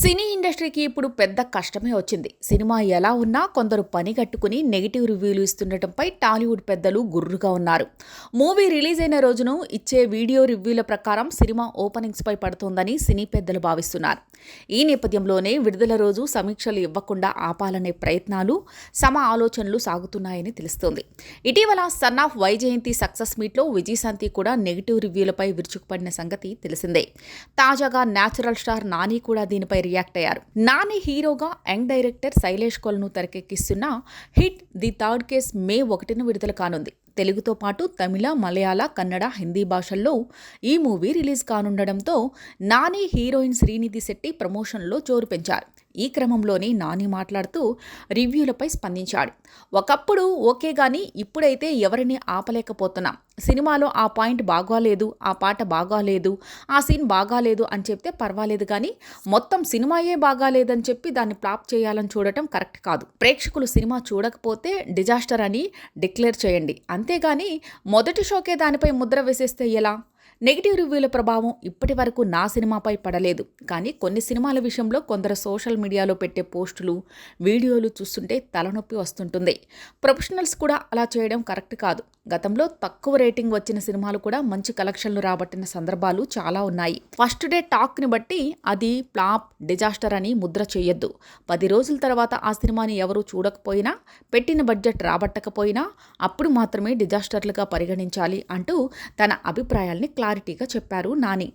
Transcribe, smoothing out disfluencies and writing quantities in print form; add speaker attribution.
Speaker 1: సినీ ఇండస్ట్రీకి ఇప్పుడు పెద్ద కష్టమే వచ్చింది. సినిమా ఎలా ఉన్నా కొందరు పని కట్టుకుని నెగిటివ్ రివ్యూలు ఇస్తుండటంపై టాలీవుడ్ పెద్దలు గుర్రుగా ఉన్నారు. మూవీ రిలీజ్ అయిన రోజును ఇచ్చే వీడియో రివ్యూల ప్రకారం సినిమా ఓపెనింగ్స్పై పడుతోందని సినీ పెద్దలు భావిస్తున్నారు. ఈ నేపథ్యంలోనే విడుదల రోజు సమీక్షలు ఇవ్వకుండా ఆపాలనే ప్రయత్నాలు, ఆలోచనలు సాగుతున్నాయని తెలుస్తోంది. ఇటీవల సన్ ఆఫ్ వైజయంతి సక్సెస్ మీట్లో విజయశాంతి కూడా నెగిటివ్ రివ్యూలపై విరుచుకుపడిన సంగతి తెలిసిందే. తాజాగా న్యాచురల్ స్టార్ నాని కూడా దీనిపై రియాక్ట్ అయ్యారు. నాని హీరోగా యంగ్ డైరెక్టర్ శైలేష్ కొలను తెరకెక్కిస్తున్న hit the third case May 1న విడుదల కానుంది. తెలుగుతో పాటు తమిళ, మలయాళ, కన్నడ, హిందీ భాషల్లో ఈ మూవీ రిలీజ్ కానుండడంతో నాని, హీరోయిన్ శ్రీనిధి శెట్టి ప్రమోషన్లో జోరు పెంచారు. ఈ క్రమంలోనే నాని మాట్లాడుతూ రివ్యూలపై స్పందించాడు. ఒకప్పుడు ఓకే గానీ ఇప్పుడైతే ఎవరిని ఆపలేకపోతున్నాం. సినిమాలో ఆ పాయింట్ బాగాలేదు, ఆ పాట బాగాలేదు, ఆ సీన్ బాగాలేదు అని చెప్తే పర్వాలేదు కానీ మొత్తం సినిమాయే బాగాలేదని చెప్పి దాన్ని ఫ్లాప్ చేయాలని చూడటం కరెక్ట్ కాదు. ప్రేక్షకులు సినిమా చూడకపోతే డిజాస్టర్ అని డిక్లేర్ చేయండి. అంతేగాని మొదటి షోకే దానిపై ముద్ర వేసేస్తే ఎలా? నెగిటివ్ రివ్యూల ప్రభావం ఇప్పటి వరకు నా సినిమాపై పడలేదు. కానీ కొన్ని సినిమాల విషయంలో కొందరు సోషల్ మీడియాలో పెట్టే పోస్టులు, వీడియోలు చూస్తుంటే తలనొప్పి వస్తుంటుంది. ప్రొఫెషనల్స్ కూడా అలా చేయడం కరెక్ట్ కాదు. గతంలో తక్కువ రేటింగ్ వచ్చిన సినిమాలు కూడా మంచి కలెక్షన్లు రాబట్టిన సందర్భాలు చాలా ఉన్నాయి. ఫస్ట్ డే టాక్ని బట్టి అది ఫ్లాప్, డిజాస్టర్ అని ముద్ర చేయొద్దు. 10 రోజుల తర్వాత ఆ సినిమాని ఎవరూ చూడకపోయినా, పెట్టిన బడ్జెట్ రాబట్టకపోయినా అప్పుడు మాత్రమే డిజాస్టర్లుగా పరిగణించాలి అంటూ తన అభిప్రాయాల్ని క్లారిటీగా చెప్పారు నాని.